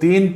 3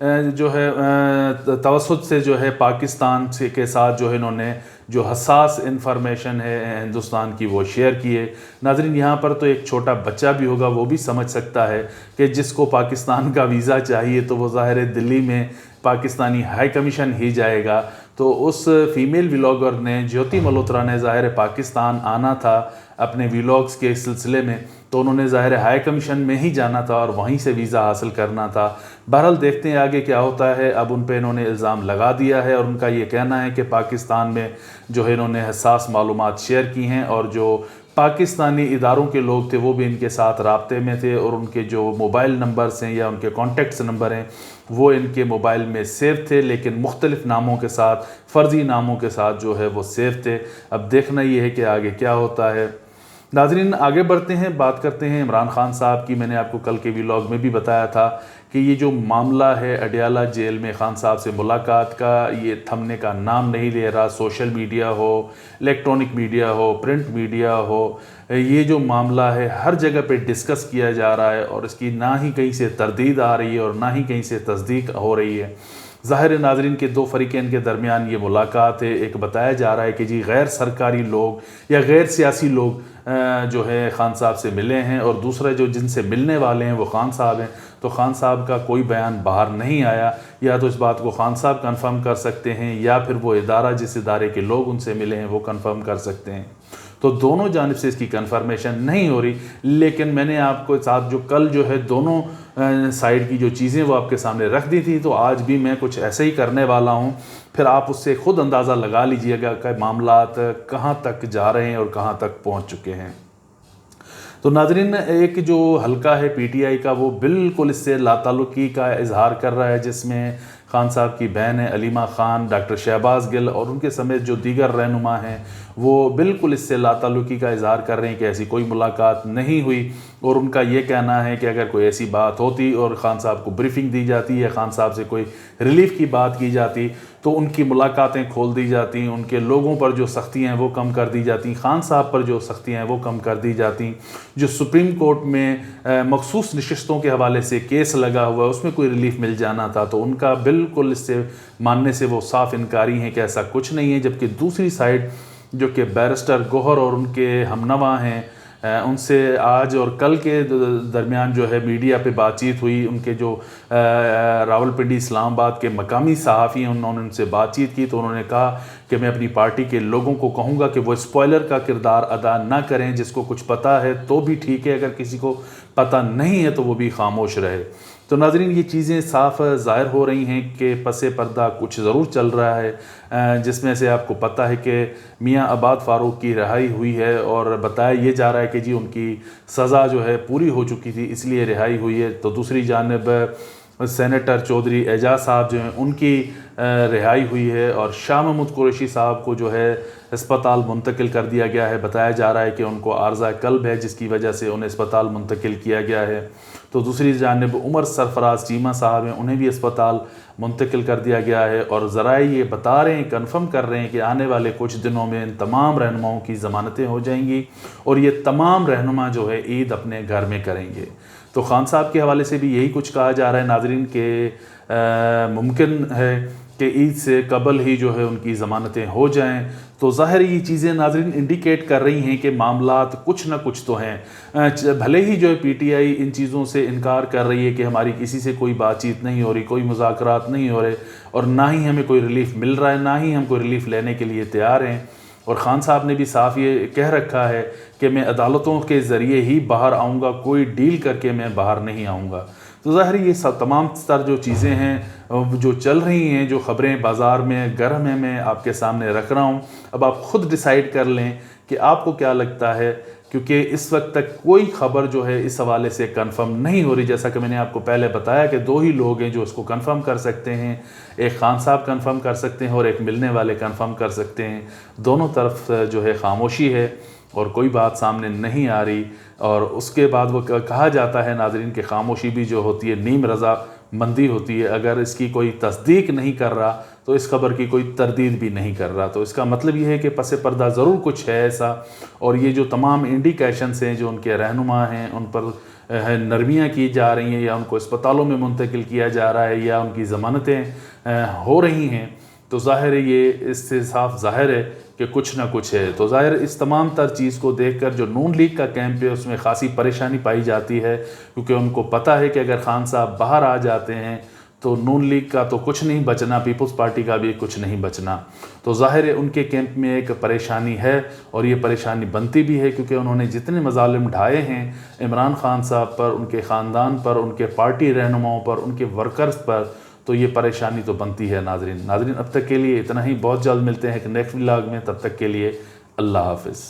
جو ہے توسط سے جو ہے پاکستان سے کے ساتھ جو ہے انہوں نے جو حساس انفارمیشن ہے ہندوستان کی وہ شیئر کی ہے۔ ناظرین یہاں پر تو ایک چھوٹا بچہ بھی ہوگا وہ بھی سمجھ سکتا ہے کہ جس کو پاکستان کا ویزا چاہیے تو وہ ظاہر ہے دلی میں پاکستانی ہائی کمیشن ہی جائے گا۔ تو اس فیمیل ویلاگر نے جیوتی ملہوترا نے ظاہر پاکستان آنا تھا اپنے ویلاگز کے سلسلے میں، تو انہوں نے ظاہر ہائی کمیشن میں ہی جانا تھا اور وہیں سے ویزا حاصل کرنا تھا۔ بہرحال دیکھتے ہیں آگے کیا ہوتا ہے۔ اب ان پہ انہوں نے الزام لگا دیا ہے اور ان کا یہ کہنا ہے کہ پاکستان میں جو ہے انہوں نے حساس معلومات شیئر کی ہیں اور جو پاکستانی اداروں کے لوگ تھے وہ بھی ان کے ساتھ رابطے میں تھے اور ان کے جو موبائل نمبرز ہیں یا ان کے کانٹیکٹس نمبر ہیں وہ ان کے موبائل میں سیو تھے، لیکن مختلف ناموں کے ساتھ، فرضی ناموں کے ساتھ جو ہے وہ سیو تھے۔ اب دیکھنا یہ ہے کہ آگے کیا ہوتا ہے۔ ناظرین آگے بڑھتے ہیں، بات کرتے ہیں عمران خان صاحب کی۔ میں نے آپ کو کل کے ویلاگ میں بھی بتایا تھا کہ یہ جو معاملہ ہے اڈیالہ جیل میں خان صاحب سے ملاقات کا، یہ تھمنے کا نام نہیں لے رہا۔ سوشل میڈیا ہو، الیکٹرانک میڈیا ہو، پرنٹ میڈیا ہو، یہ جو معاملہ ہے ہر جگہ پہ ڈسکس کیا جا رہا ہے اور اس کی نہ ہی کہیں سے تردید آ رہی ہے اور نہ ہی کہیں سے تصدیق ہو رہی ہے۔ ظاہر ناظرین کے دو فریقین کے درمیان یہ ملاقات ہے۔ ایک بتایا جا رہا ہے کہ جی غیر سرکاری لوگ یا غیر سیاسی لوگ جو ہے خان صاحب سے ملے ہیں، اور دوسرے جو جن سے ملنے والے ہیں وہ خان صاحب ہیں۔ تو خان صاحب کا کوئی بیان باہر نہیں آیا، یا تو اس بات کو خان صاحب کنفرم کر سکتے ہیں یا پھر وہ ادارہ جس ادارے کے لوگ ان سے ملے ہیں وہ کنفرم کر سکتے ہیں۔ تو دونوں جانب سے اس کی کنفرمیشن نہیں ہو رہی، لیکن میں نے آپ کو ساتھ جو کل جو ہے دونوں سائیڈ کی جو چیزیں وہ آپ کے سامنے رکھ دی تھی، تو آج بھی میں کچھ ایسے ہی کرنے والا ہوں۔ پھر آپ اس سے خود اندازہ لگا لیجئے گا کہ معاملات کہاں تک جا رہے ہیں اور کہاں تک پہنچ چکے ہیں۔ تو ناظرین ایک جو حلقہ ہے پی ٹی آئی کا وہ بالکل اس سے لا تعلقی کا اظہار کر رہا ہے، جس میں خان صاحب کی بہن ہے علیمہ خان، ڈاکٹر شہباز گل اور ان کے سمیت جو دیگر رہنما ہیں وہ بالکل اس سے لا تعلقی کا اظہار کر رہے ہیں کہ ایسی کوئی ملاقات نہیں ہوئی، اور ان کا یہ کہنا ہے کہ اگر کوئی ایسی بات ہوتی اور خان صاحب کو بریفنگ دی جاتی ہے، خان صاحب سے کوئی ریلیف کی بات کی جاتی تو ان کی ملاقاتیں کھول دی جاتی، ان کے لوگوں پر جو سختیاں ہیں وہ کم کر دی جاتی، خان صاحب پر جو سختیاں ہیں وہ کم کر دی جاتی۔ جو سپریم کورٹ میں مخصوص نشستوں کے حوالے سے کیس لگا ہوا ہے اس میں کوئی ریلیف مل جانا تھا، تو ان کا بالکل اس سے ماننے سے وہ صاف انکاری ہیں کہ ایسا کچھ نہیں ہے۔ جبکہ دوسری سائڈ جو کہ بیرسٹر گوہر اور ان کے ہمنوا ہیں، ان سے آج اور کل کے درمیان جو ہے میڈیا پہ بات چیت ہوئی۔ ان کے جو راولپنڈی اسلام آباد کے مقامی صحافی ہیں انہوں نے ان سے بات چیت کی، تو انہوں نے کہا کہ میں اپنی پارٹی کے لوگوں کو کہوں گا کہ وہ اسپوائلر کا کردار ادا نہ کریں، جس کو کچھ پتہ ہے تو بھی ٹھیک ہے، اگر کسی کو پتہ نہیں ہے تو وہ بھی خاموش رہے۔ تو ناظرین یہ چیزیں صاف ظاہر ہو رہی ہیں کہ پس پردہ کچھ ضرور چل رہا ہے، جس میں سے آپ کو پتہ ہے کہ میاں عباد فاروق کی رہائی ہوئی ہے اور بتایا یہ جا رہا ہے کہ جی ان کی سزا جو ہے پوری ہو چکی تھی اس لیے رہائی ہوئی ہے۔ تو دوسری جانب سینیٹر چودھری اعجاز صاحب جو ہیں ان کی رہائی ہوئی ہے، اور شاہ محمود قریشی صاحب کو جو ہے اسپتال منتقل کر دیا گیا ہے۔ بتایا جا رہا ہے کہ ان کو عارضہ قلب ہے جس کی وجہ سے انہیں اسپتال منتقل کیا گیا ہے۔ تو دوسری جانب عمر سرفراز چیمہ صاحب ہیں، انہیں بھی اسپتال منتقل کر دیا گیا ہے، اور ذرائع یہ بتا رہے ہیں، کنفرم کر رہے ہیں کہ آنے والے کچھ دنوں میں ان تمام رہنماؤں کی ضمانتیں ہو جائیں گی اور یہ تمام رہنما جو ہے عید اپنے گھر میں کریں گے۔ تو خان صاحب کے حوالے سے بھی یہی کچھ کہا جا رہا ہے ناظرین کہ ممکن ہے کہ عید سے قبل ہی جو ہے ان کی ضمانتیں ہو جائیں۔ تو ظاہر یہ چیزیں ناظرین انڈیکیٹ کر رہی ہیں کہ معاملات کچھ نہ کچھ تو ہیں، بھلے ہی جو ہے پی ٹی آئی ان چیزوں سے انکار کر رہی ہے کہ ہماری کسی سے کوئی بات چیت نہیں ہو رہی، کوئی مذاکرات نہیں ہو رہے، اور نہ ہی ہمیں کوئی ریلیف مل رہا ہے، نہ ہی ہم کوئی ریلیف لینے کے لیے تیار ہیں۔ اور خان صاحب نے بھی صاف یہ کہہ رکھا ہے کہ میں عدالتوں کے ذریعے ہی باہر آؤں گا، کوئی ڈیل کر کے میں باہر نہیں آؤں گا۔ تو ظاہر یہ تمام تر جو چیزیں ہیں جو چل رہی ہیں، جو خبریں بازار میں گرم ہیں، میں آپ کے سامنے رکھ رہا ہوں۔ اب آپ خود ڈیسائیڈ کر لیں کہ آپ کو کیا لگتا ہے، کیونکہ اس وقت تک کوئی خبر جو ہے اس حوالے سے کنفرم نہیں ہو رہی۔ جیسا کہ میں نے آپ کو پہلے بتایا کہ دو ہی لوگ ہیں جو اس کو کنفرم کر سکتے ہیں، ایک خان صاحب کنفرم کر سکتے ہیں اور ایک ملنے والے کنفرم کر سکتے ہیں۔ دونوں طرف جو ہے خاموشی ہے اور کوئی بات سامنے نہیں آ رہی، اور اس کے بعد وہ کہا جاتا ہے ناظرین کہ خاموشی بھی جو ہوتی ہے نیم رضا مندی ہوتی ہے۔ اگر اس کی کوئی تصدیق نہیں کر رہا تو اس خبر کی کوئی تردید بھی نہیں کر رہا، تو اس کا مطلب یہ ہے کہ پس پردہ ضرور کچھ ہے ایسا، اور یہ جو تمام انڈیکیشنز ہیں جو ان کے رہنما ہیں ان پر نرمیاں کی جا رہی ہیں یا ان کو اسپتالوں میں منتقل کیا جا رہا ہے یا ان کی ضمانتیں ہو رہی ہیں، تو ظاہر ہے یہ اس سے صاف ظاہر ہے کہ کچھ نہ کچھ ہے۔ تو ظاہر اس تمام تر چیز کو دیکھ کر جو نون لیگ کا کیمپ ہے اس میں خاصی پریشانی پائی جاتی ہے، کیونکہ ان کو پتہ ہے کہ اگر خان صاحب باہر آ جاتے ہیں تو نون لیگ کا تو کچھ نہیں بچنا، پیپلز پارٹی کا بھی کچھ نہیں بچنا۔ تو ظاہر ہے ان کے کیمپ میں ایک پریشانی ہے، اور یہ پریشانی بنتی بھی ہے کیونکہ انہوں نے جتنے مظالم ڈھائے ہیں عمران خان صاحب پر، ان کے خاندان پر، ان کے پارٹی رہنماؤں پر، ان کے ورکرز پر، تو یہ پریشانی تو بنتی ہے۔ ناظرین اب تک کے لیے اتنا ہی، بہت جلد ملتے ہیں ایک نیکسٹ ولاگ میں، تب تک کے لیے اللہ حافظ۔